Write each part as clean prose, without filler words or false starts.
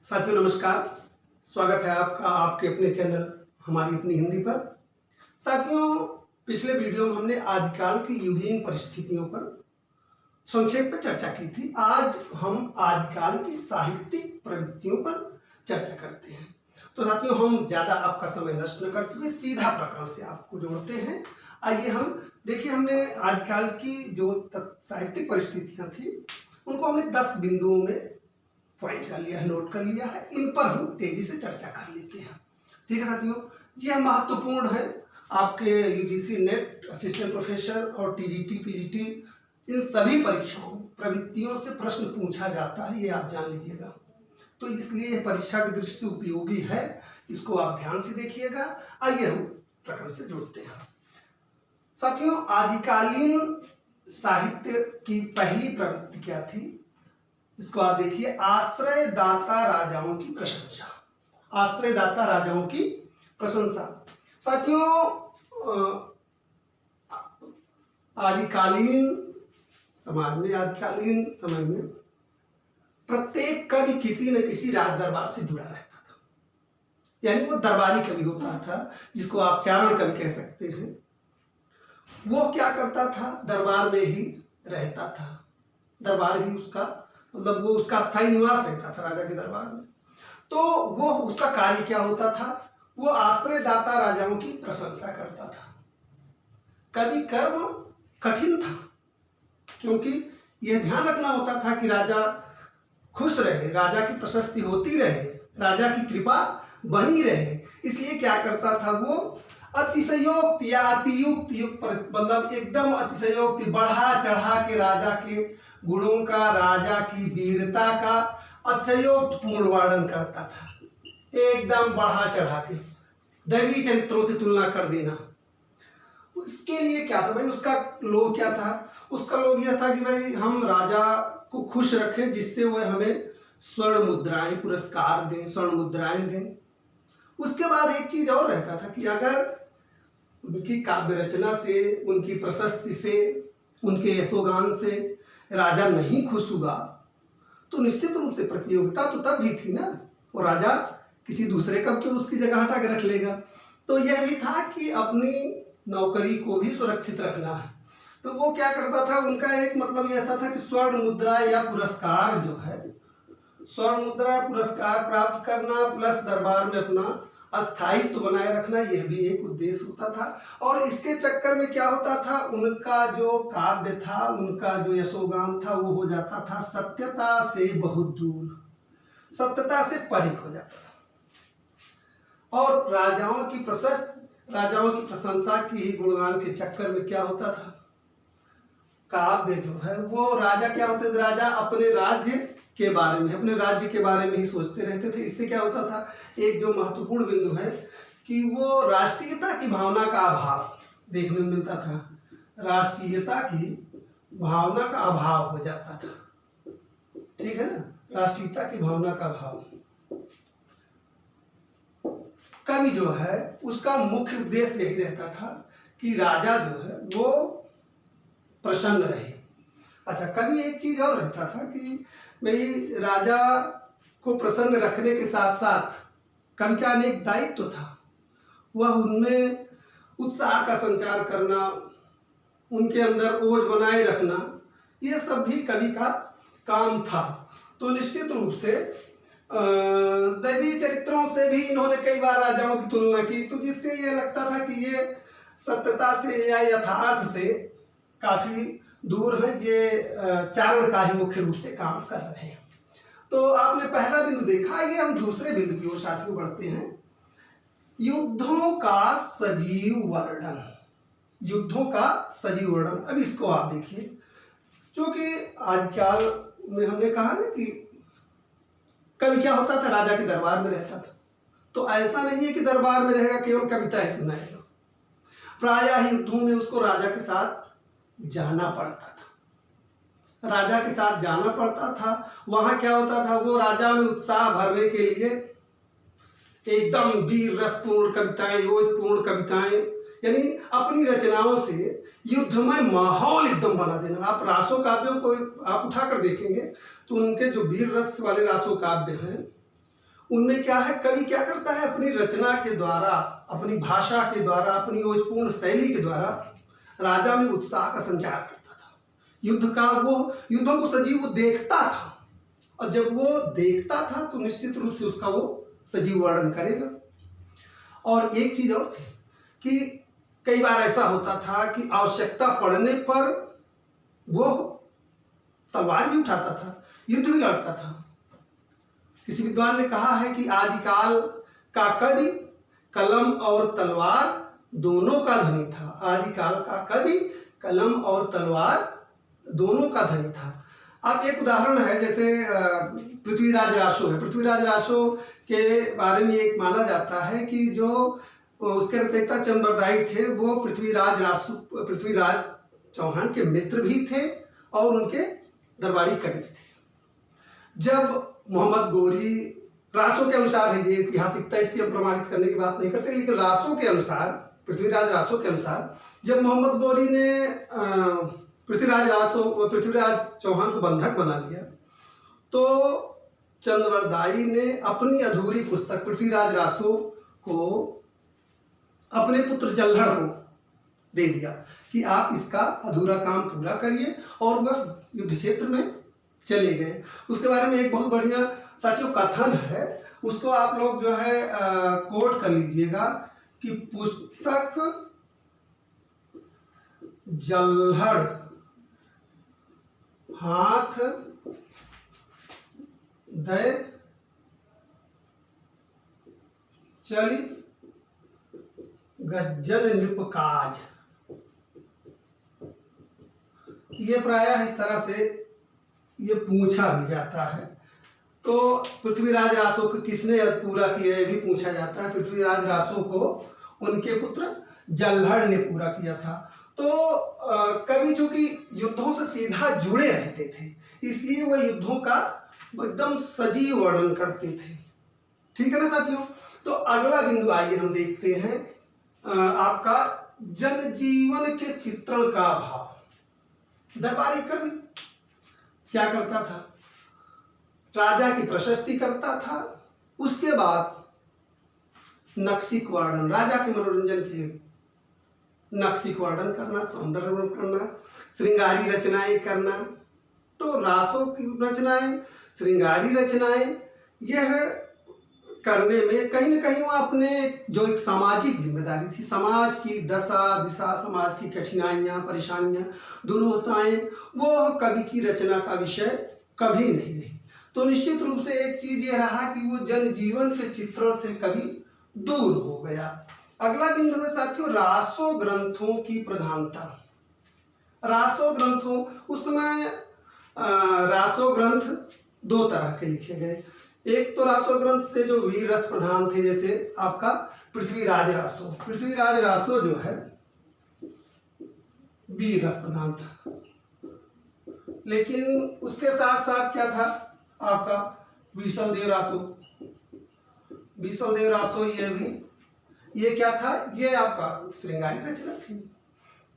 साथियों नमस्कार। स्वागत है आपका आपके अपने चैनल हमारी अपनी हिंदी पर। साथियों, पिछले वीडियो में हमने आदिकाल की युगीन परिस्थितियों पर संक्षेप में चर्चा की थी। आज हम आदिकाल की साहित्यिक प्रवृत्तियों पर चर्चा करते हैं। तो साथियों, हम ज़्यादा आपका समय नष्ट न करते हुए सीधा प्रकरण से आपको जोड़ते हैं। आइए हम देखिए, हमने आदिकाल की जो साहित्यिक परिस्थितियाँ थी उनको हमने 10 बिंदुओं में पॉइंट कर लिया है, नोट कर लिया है। इन पर हम तेजी से चर्चा कर लेते हैं। ठीक है साथियों, यह महत्वपूर्ण है। आपके यूजीसी नेट, असिस्टेंट प्रोफेसर और टीजीटी पीजीटी इन सभी परीक्षाओं प्रवृत्तियों से प्रश्न पूछा जाता है, ये आप जान लीजिएगा। तो इसलिए यह परीक्षा की दृष्टि से उपयोगी है, इसको आप ध्यान से देखिएगा। आइए हम प्रकरण से जुड़ते हैं। साथियों, आदिकालीन साहित्य की पहली प्रवृत्ति क्या थी, इसको आप देखिए। आश्रयदाता राजाओं की प्रशंसा। आश्रयदाता राजाओं की प्रशंसा। साथियों, आदिकालीन समाज में, आदिकालीन समय में प्रत्येक कवि किसी न किसी राज दरबार से जुड़ा रहता था। यानी वो दरबारी कवि होता था, जिसको आप चारण कवि कह सकते हैं। वो क्या करता था, दरबार में ही रहता था। दरबार ही उसका मतलब वो उसका स्थायी निवास रहता था राजा के दरबार में। तो वो उसका कार्य क्या होता था, वो आश्रयदाता राजाओं की प्रशंसा करता था। कवि कर्म कठिन था, क्योंकि यह ध्यान रखना होता था कि राजा खुश रहे, राजा की प्रशस्ति होती रहे, राजा की कृपा बनी रहे। इसलिए क्या करता था वो, अतिशयोक्ति या अतियुक्त मतलब एकदम अतिशयोक्ति, बढ़ा चढ़ा के राजा के गुणों का, राजा की वीरता का अतिशयोक्त पूर्ण वर्णन करता था। एकदम बढ़ा चढ़ा के दैवीय चरित्रों से तुलना कर देना। इसके लिए क्या था भाई, उसका लोभ क्या था, उसका लोभ यह था कि भाई हम राजा को खुश रखें, जिससे वह हमें स्वर्ण मुद्राएं पुरस्कार दें, स्वर्ण मुद्राएं दें। उसके बाद एक चीज और रहता था कि अगर उनकी काव्य रचना से, उनकी प्रशस्ति से, उनके यशोगान से राजा नहीं खुश हुआ तो निश्चित रूप से प्रतियोगिता तो तब भी थी ना, वो राजा किसी दूसरे कवि को उसकी जगह हटा के रख लेगा। तो यह भी था कि अपनी नौकरी को भी सुरक्षित रखना है। तो वो क्या करता था, उनका एक मतलब यह था कि स्वर्ण मुद्रा या पुरस्कार जो है, स्वर्ण मुद्रा पुरस्कार प्राप्त करना प्लस दरबार में अपना अस्थायित्व बनाए रखना, यह भी एक उद्देश्य होता था। और इसके चक्कर में क्या होता था, उनका जो काव्य था, उनका जो यशोगान था, वो हो जाता था सत्यता से बहुत दूर, सत्यता से परे हो जाता था। और राजाओं की प्रशंसा की गुणगान के चक्कर में क्या होता था, काव्य जो है वो राजा क्या होते थे, राजा अपने राज्य के बारे में, अपने राज्य के बारे में ही सोचते रहते थे। इससे क्या होता था, एक जो महत्वपूर्ण बिंदु है कि वो राष्ट्रीयता की भावना का अभाव देखने में मिलता था। राष्ट्रीयता की भावना का अभाव हो जाता था। ठीक है ना, राष्ट्रीयता की भावना का अभाव। कवि जो है उसका मुख्य उद्देश्य यही रहता था कि राजा जो है वो प्रसन्न रहे। अच्छा, कवि एक चीज और रहता था कि भाई राजा को प्रसन्न रखने के साथ साथ कवि का अनेक दायित्व था। वह उनमें उत्साह का संचार करना, उनके अंदर ओज बनाए रखना, ये सब भी कवि का काम था। तो निश्चित रूप से दैवीय चरित्रों से भी इन्होंने कई बार राजाओं की तुलना की, तो जिससे ये लगता था कि ये सत्यता से या यथार्थ से काफी दूर है, ये चारण का ही मुख्य रूप से काम कर रहे हैं। तो आपने पहला बिंदु देखा, ये हम दूसरे बिंदु की ओर साथियों बढ़ते हैं। युद्धों का सजीव वर्णन। युद्धों का सजीव वर्णन, अब इसको आप देखिए। क्योंकि आदिकाल में हमने कहा ना कि कवि क्या होता था, राजा के दरबार में रहता था। तो ऐसा नहीं है कि दरबार में रहेगा केवल कविताएं सुनाएगा। प्रायः युद्धों में उसको राजा के साथ जाना पड़ता था, राजा के साथ जाना पड़ता था। वहां क्या होता था, वो राजा में उत्साह भरने के लिए एकदम वीर रसपूर्ण कविताएं, योजपूर्ण कविताएं, यानी अपनी रचनाओं से युद्धमय माहौल एकदम बना देना। आप रासो काव्यों को आप उठाकर देखेंगे तो उनके जो वीर रस वाले रासो काव्य हैं उनमें क्या है, कवि क्या करता है, अपनी रचना के द्वारा, अपनी भाषा के द्वारा, अपनी ओजपूर्ण शैली के द्वारा राजा में उत्साह का संचार करता था। युद्ध का वो, युद्धों को सजीव वो देखता था, और जब वो देखता था तो निश्चित रूप से उसका वो सजीव वर्णन करेगा। और एक चीज और थी कि कई बार ऐसा होता था कि आवश्यकता पड़ने पर वो तलवार भी उठाता था, युद्ध भी लड़ता था। किसी विद्वान ने कहा है कि आदिकाल का कवि कलम और तलवार दोनों का धनी था। आदिकाल का कवि कलम और तलवार दोनों का धनी था। अब एक उदाहरण है, जैसे पृथ्वीराज रासो है। पृथ्वीराज रासो के बारे में एक माना जाता है कि जो उसके रचयिता चंद्रबरदाई थे वो पृथ्वीराज चौहान के मित्र भी थे और उनके दरबारी कवि थे। जब मोहम्मद गोरी, रासो के अनुसार है, ये ऐतिहासिकता इसकी हम प्रमाणित करने की बात नहीं करते, लेकिन रासो के अनुसार, पृथ्वीराज रासो के अनुसार, जब मोहम्मद गोरी ने पृथ्वीराज चौहान को बंधक बना लिया तो चंद्रबरदाई ने अपनी अधूरी पुस्तक पृथ्वीराज रासो को अपने पुत्र जल्हड़ को दे दिया कि आप इसका अधूरा काम पूरा करिए, और वह युद्ध क्षेत्र में चले गए। उसके बारे में एक बहुत बढ़िया साथियों कथन है, उसको आप लोग जो है कोट कर लीजिएगा कि पुस्तक जल्हड़ हाथ दे चली गज्जन नृप काज। ये प्रायः इस तरह से ये पूछा भी जाता है। तो पृथ्वीराज रासो को किसने पूरा किया ये भी पूछा जाता है। पृथ्वीराज रासो को उनके पुत्र जल्हड़ ने पूरा किया था। तो कवि चूंकि युद्धों से सीधा जुड़े रहते थे, इसलिए वह युद्धों का एकदम सजीव वर्णन करते थे। ठीक है ना साथियों। तो अगला बिंदु आइए हम देखते हैं आपका जनजीवन के चित्रण का भाव। दरबारी कवि क्या करता था, राजा की प्रशस्ति करता था, उसके बाद नक्सिक वर्णन, राजा के मनोरंजन के नक्सिक वर्णन करना, सौंदर्य वर्णन करना, श्रृंगारी रचनाएं करना। तो रासों की रचनाएं, श्रृंगारी रचनाएं, यह करने में कहीं ना कहीं वो अपने जो एक सामाजिक जिम्मेदारी थी, समाज की दशा दिशा, समाज की कठिनाइयाँ परेशानियाँ, दुर्वताएं, वो कवि की रचना का विषय कभी नहीं रही। तो निश्चित रूप से एक चीज ये रहा कि वो जनजीवन के चित्रण से कवि दूर हो गया। अगला बिंदु है साथियों रासो ग्रंथों की प्रधानता। रासो ग्रंथों, उसमें रासो ग्रंथ दो तरह के लिखे गए। एक तो रासो ग्रंथ थे जो वीर रस प्रधान थे, जैसे आपका पृथ्वीराज रासो। पृथ्वीराज रासो जो है वीर रस प्रधान था, लेकिन उसके साथ साथ क्या था आपका बीसल देव रासो। बीसल देव रासो ये क्या था, ये आपका श्रृंगारी रचना थी।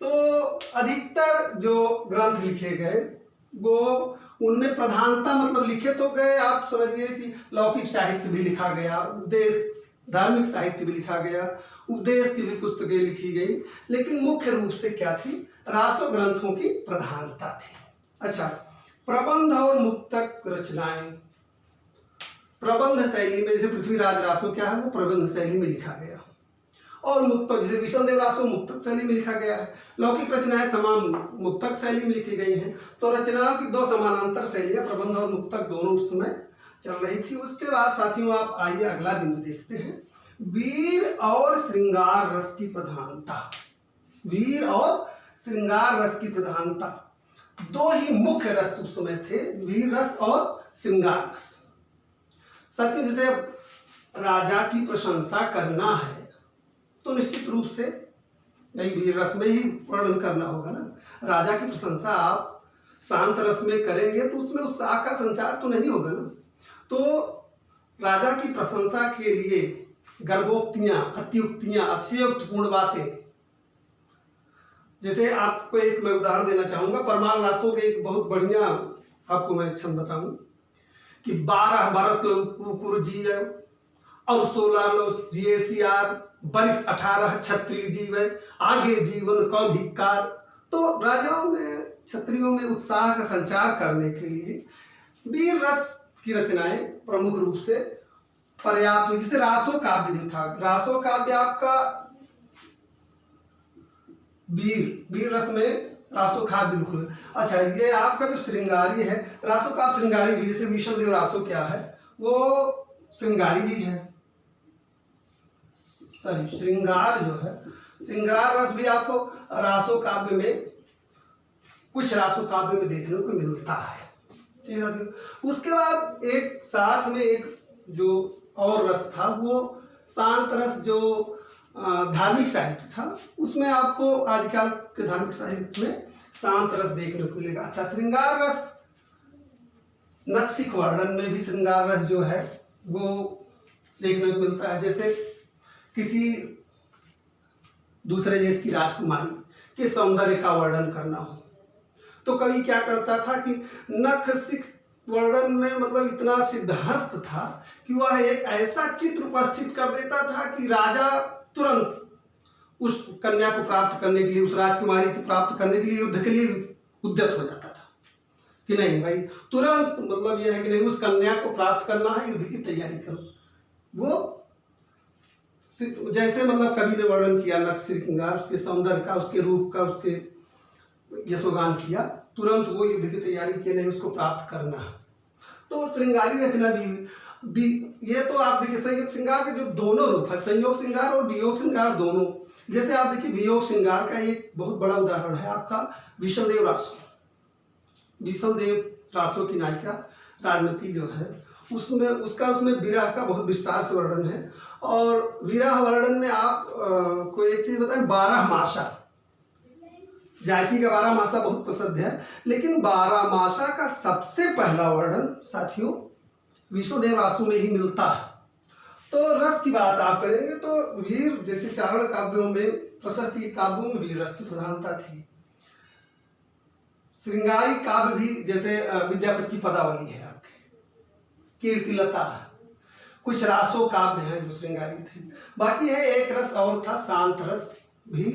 तो अधिकतर जो ग्रंथ लिखे गए वो उनमें प्रधानता, मतलब लिखे तो गए, आप समझिए कि लौकिक साहित्य भी लिखा गया, उपदेश धार्मिक साहित्य भी लिखा गया, उपदेश की भी पुस्तकें लिखी गई, लेकिन मुख्य रूप से क्या थी, रासो ग्रंथों की प्रधानता थी। अच्छा, प्रबंध और मुक्तक रचनाएं। प्रबंध शैली में, जैसे पृथ्वीराज रासो क्या है वो प्रबंध शैली में लिखा गया, और मुक्तक जैसे विशल देव रासो मुक्तक शैली में लिखा गया है। लौकिक रचनाएं तमाम मुक्तक शैली में लिखी गई हैं। तो रचनाओं की दो समानांतर शैलियां, प्रबंध और मुक्तक, दोनों उस समय चल रही थी। उसके बाद साथियों आप आइए अगला बिंदु देखते हैं, वीर और श्रृंगार रस की प्रधानता। वीर और श्रृंगार रस की प्रधानता, दो ही मुख्य रस उस समय थे, वीर रस और श्रृंगार रस। साथियों जैसे राजा की प्रशंसा करना है तो निश्चित रूप से नहीं वीर रस में ही वर्णन करना होगा ना। राजा की प्रशंसा आप शांत रस में करेंगे तो उसमें उत्साह का संचार तो नहीं होगा ना। तो राजा की प्रशंसा के लिए गर्भोक्तियां, अत्युक्तियां, अतिशयोक्तिपूर्ण बातें, जैसे आपको एक मैं उदाहरण देना चाहूंगा, परमाल रासो के एक बहुत बढ़िया आपको मैं छंद बताऊं कि 12 बरस लो कुकुर जिये और 16 लो जिये सियार, बरिस 18 क्षत्रिय जीवे, आगे जीवन को धिक्कार। तो राजाओं ने क्षत्रियों में उत्साह का संचार करने के लिए वीर रस की रचनाएं प्रमुख रूप से पर्याप्त। जैसे रासो काव्य जो था, रासो काव्य आपका वीर रस में रासो काव्य बिल्कुल। अच्छा, ये आपका जो श्रृंगारी है, रासो काव्य श्रृंगारी भी, जैसे विशल देव रासो क्या है, वो श्रृंगारी भी है। सॉरी, श्रृंगार जो है, श्रृंगार रस भी आपको रासो काव्य में, कुछ रासो काव्य में देखने को मिलता है। ठीक है। उसके बाद एक साथ में एक जो और रस था, वो शांत रस, जो धार्मिक साहित्य था, उसमें आपको आजकल के धार्मिक साहित्य में शांत रस देखने को मिलेगा। अच्छा, श्रृंगार रस, नक्सिक वर्णन में भी श्रृंगार रस जो है वो देखने को मिलता है। जैसे किसी दूसरे देश की राजकुमारी के सौंदर्य का वर्णन करना हो, तो कवि क्या करता था कि नखसिक वर्णन में मतलब इतना सिद्धहस्त था कि वह एक ऐसा चित्र उपस्थित कर देता था कि राजा तुरंत उस कन्या को प्राप्त करने के लिए, उस राजकुमारी को प्राप्त करने के लिए युद्ध के लिए उद्यत हो जाता था कि नहीं भाई, तुरंत मतलब यह है कि नहीं, उस कन्या को प्राप्त करना है, युद्ध की तैयारी करो। वो जैसे मतलब कवि ने वर्णन किया नखश्रृंगार, उसके सौंदर्य का, उसके रूप का, उसके यशोगान किया, तुरंत वो युद्ध की तैयारी की, नहीं उसको प्राप्त करना। तो श्रृंगारी रचना भी ये तो आप देखिए संयोग श्रृंगार के जो दोनों रूप है, संयोग श्रृंगार और वियोग श्रृंगार दोनों। जैसे आप देखिए वियोग श्रृंगार का एक बहुत बड़ा उदाहरण है आपका विशल देव रासो। विशल देव रासो की नायिका राजमती जो है, उसमें विरह का बहुत विस्तार से वर्णन है। और विरह वर्णन में आप को एक चीज बताएं, 12 मासा, जायसी का 12 मासा बहुत प्रसिद्ध है, लेकिन 12 मासा का सबसे पहला वर्णन साथियों विशल देव रासो में ही मिलता है। तो रस की बात आप करेंगे तो वीर जैसे चारण काव्यों में, प्रशस्ति काव्यों में वीर रस की प्रधानता थी। श्रृंगारी काव्य भी जैसे विद्यापति की पदावली है आपकी, कीर्तिलता, कुछ रासो काव्य हैं जो श्रृंगारी थे। बाकी है एक रस और था शांत रस भी,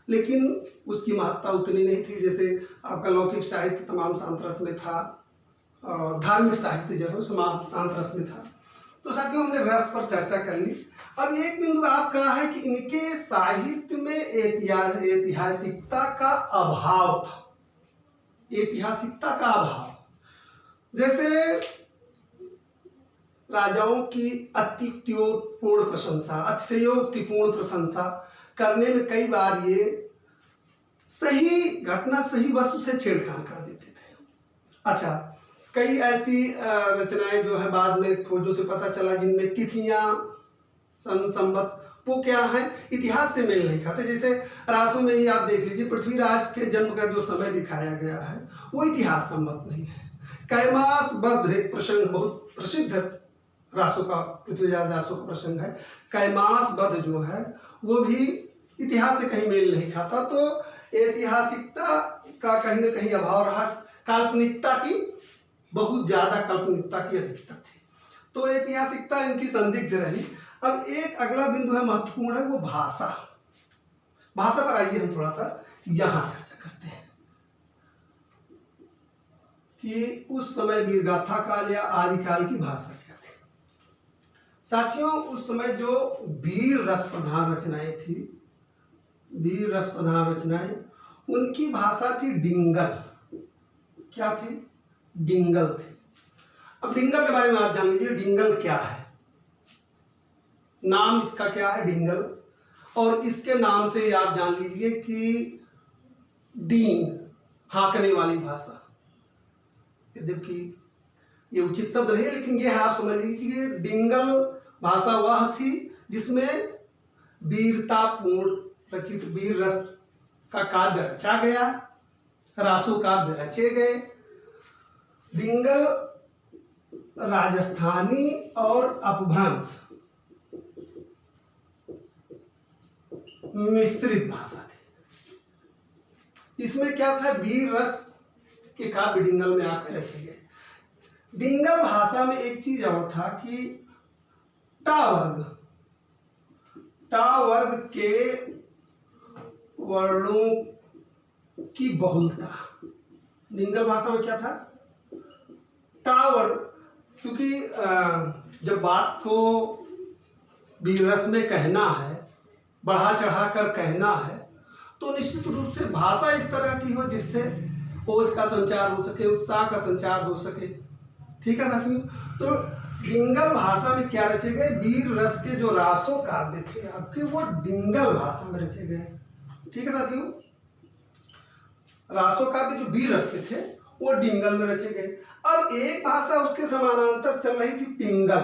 लेकिन उसकी महत्ता उतनी नहीं थी जैसे आपका लौकिक साहित्य तमाम शांत रस में था और धार्मिक साहित्य जो है शांत रस में था। तो साथियों हमने रस पर चर्चा कर ली। अब एक बिंदु आपका है कि इनके साहित्य में ऐतिहासिकता का अभाव था। ऐतिहासिकता का अभाव, जैसे राजाओं की अतिशयोक्तिपूर्ण प्रशंसा, अतिशयोक्तिपूर्ण प्रशंसा करने में कई बार ये सही घटना, सही वस्तु से छेड़खानी कर देते थे। अच्छा, कई ऐसी रचनाएं जो है बाद में खोजों से पता चला जिनमें तिथियां, सन, संवत वो क्या है, इतिहास से मेल नहीं खाते। जैसे रासों में ही आप देख लीजिए, पृथ्वीराज के जन्म का जो समय दिखाया गया है वो इतिहास सम्मत नहीं है। कैमास बद्ध एक प्रसंग बहुत प्रसिद्ध रासों का, पृथ्वीराज रासों का प्रसंग है। कैमास बद्ध जो है वो भी इतिहास से कहीं मेल नहीं खाता। तो ऐतिहासिकता का कहीं ना कहीं अभाव रहा, काल्पनिकता की बहुत ज्यादा, काल्पनिकता की अधिकता थी, तो ऐतिहासिकता इनकी संदिग्ध रही। अब एक अगला बिंदु है महत्वपूर्ण है, वो भाषा। भाषा पर आइए हम थोड़ा सा यहां चर्चा करते हैं कि उस समय वीरगाथा काल या आदिकाल की भाषा क्या थी। साथियों उस समय जो वीर रस प्रधान रचनाएं थी, वीर रस प्रधान रचनाएं, उनकी भाषा थी डिंगल। क्या थी? डिंगल थे। अब डिंगल के बारे में आप जान लीजिए, डिंगल क्या है, नाम इसका क्या है डिंगल, और इसके नाम से आप जान लीजिए कि डींग, हाँकने वाली भाषा। यद्यपि ये उचित शब्द नहीं है, लेकिन ये है, आप समझ लीजिए डिंगल भाषा वह थी जिसमें वीरतापूर्ण रचित वीर रस का काव्य रचा गया, रासो काव्य रचे गए। डिंगल राजस्थानी और अपभ्रंश मिश्रित भाषा थी। इसमें क्या था, वीर रस के काव्य डिंगल में आकर रचे गए। डिंगल भाषा में एक चीज और था कि टा वर्ग के वर्णों की बहुलता। डिंगल भाषा में क्या था, टा वर्ग, क्योंकि जब बात को वीररस में कहना है, बढ़ा चढ़ा कर कहना है, तो निश्चित रूप से भाषा इस तरह की हो जिससे ओज का संचार हो सके, उत्साह का संचार हो सके। ठीक है साथियों, तो डिंगल भाषा में क्या रचे गए, वीर रस के जो रासो काव्य थे आपके, वो डिंगल भाषा में रचे गए। ठीक है साथियों, रासो काव्य जो वीर रस के थे वो डिंगल में रचे गए। अब एक भाषा उसके समानांतर चल रही थी, पिंगल।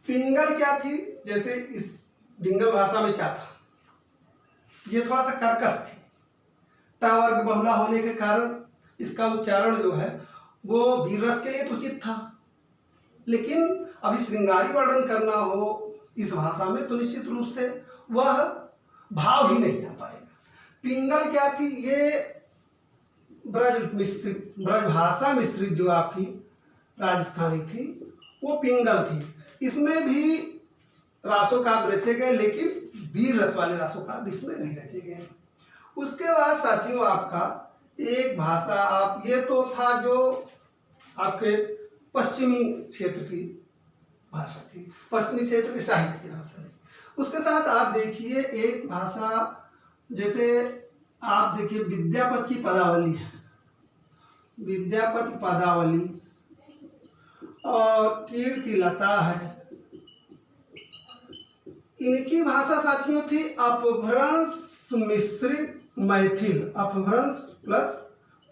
पिंगल क्या थी, जैसे इस डिंगल भाषा में क्या था, ये थोड़ा सा कर्कश थी। टा वर्ग बहुला होने के कारण इसका उच्चारण जो है वो वीररस के लिए तो उचित था, लेकिन अभी श्रृंगारी वर्णन करना हो इस भाषा में तो निश्चित रूप से वह भाव ही नहीं आ पाएगा। पिंगल क्या थी, ये ब्रज भाषा मिश्रित जो आपकी राजस्थानी थी वो पिंगल थी। इसमें भी रासों काव्य रचे गए, लेकिन वीर रस वाले रासों काव्य इसमें नहीं रचे गए। उसके बाद साथियों आपका एक भाषा, आप ये तो था जो आपके पश्चिमी क्षेत्र की भाषा थी, पश्चिमी क्षेत्र के साहित्य की भाषा थी। उसके साथ आप देखिए एक भाषा, जैसे आप देखिए विद्यापति की पदावली है, विद्यापति पदावली और कीर्तिलता है, इनकी भाषा साथियों थी अपभ्रंश मिश्रित मैथिल। अपभ्रंश प्लस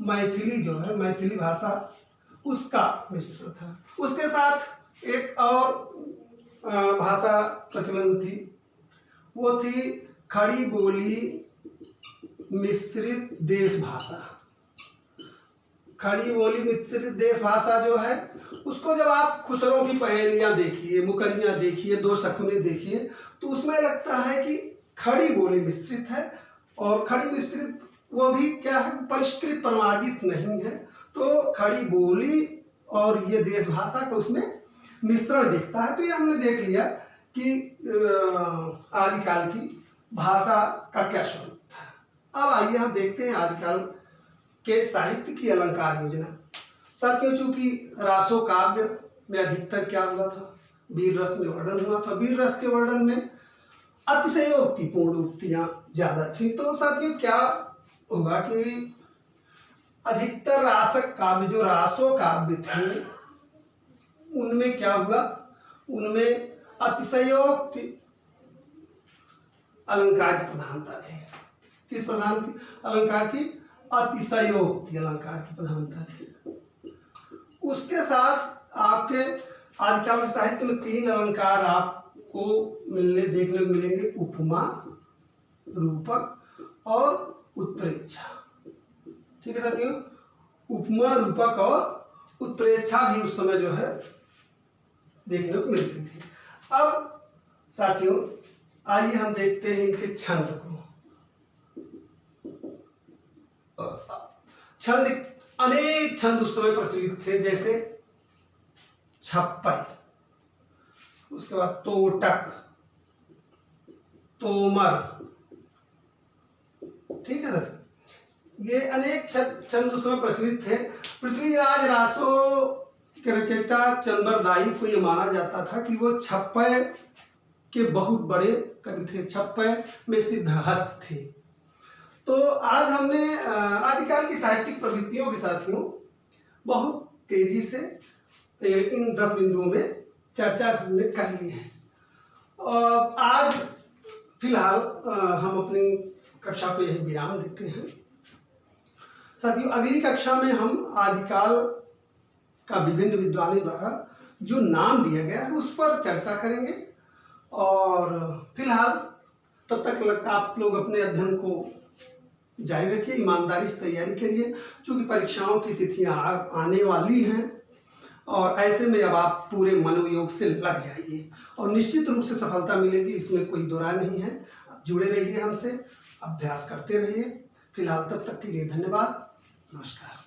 मैथिली जो है, मैथिली भाषा उसका मिश्रण था। उसके साथ एक और भाषा प्रचलन थी, वो थी खड़ी बोली मिश्रित देश भाषा। खड़ी बोली मिश्रित देश भाषा जो है उसको जब आप खुसरों की पहेलियां देखिए, मुकरियां देखिए, दो शकुने देखिए, तो उसमें लगता है कि खड़ी बोली मिश्रित है, और खड़ी मिश्रित वो भी क्या है, परिष्कृत प्रमाणित नहीं है। तो खड़ी बोली और ये देश भाषा का उसमें मिश्रण दिखता है। तो ये हमने देख लिया कि आदिकाल की भाषा का क्या स्वरूप था। अब आइए हम देखते हैं आदिकाल के साहित्य की अलंकार योजना। साथियों, चूंकि रासो काव्य में अधिकतर क्या हुआ था, वीर रस में वर्णन हुआ था। वीर रस के वर्णन में अतिशयोक्तिपूर्ण उक्तियां ज्यादा थी। तो साथियों क्या होगा कि अधिकतर रासक काव्य जो रासो काव्य थे उनमें क्या हुआ, उनमें अतिशयोक्ति अलंकार की प्रधानता थी। किस प्रधान की अलंकार की, अतिशयोक्ति अलंकार की प्रधानता थी। उसके साथ आपके आदिकाल के साहित्य में तीन अलंकार आपको देखने को मिलेंगे, उपमा, रूपक और उत्प्रेक्षा। ठीक है साथियों, उपमा, रूपक और उत्प्रेक्षा भी उस समय जो है देखने को मिलती थी। अब साथियों आइए हम देखते हैं इनके छंद को। छंद, अनेक छंद उस समय प्रचलित थे, जैसे छप्पय, उसके बाद तोटक, तोमर। ठीक है सर, ये अनेक छंद उस समय प्रचलित थे। पृथ्वीराज रासो के रचयिता चंद्रदाई को यह माना जाता था कि वो छप्पय के बहुत बड़े कवि थे, छप्पय में सिद्धहस्त थे। तो आज हमने आदिकाल की साहित्यिक प्रवृत्तियों के साथियों बहुत तेजी से इन 10 बिंदुओं में चर्चा हमने कर ली है। और आज फिलहाल हम अपनी कक्षा को यही विराम देते हैं। साथियों अगली कक्षा में हम आदिकाल का विभिन्न विद्वानों द्वारा जो नाम दिया गया है उस पर चर्चा करेंगे। और फिलहाल तब तक आप लोग अपने अध्ययन को जारी रखिए, ईमानदारी से तैयारी करिए, क्योंकि परीक्षाओं की तिथियां आने वाली हैं। और ऐसे में अब आप पूरे मनोयोग से लग जाइए और निश्चित रूप से सफलता मिलेगी, इसमें कोई दो राय नहीं है। आप जुड़े रहिए हमसे, अभ्यास करते रहिए। फिलहाल तब तक के लिए धन्यवाद, नमस्कार।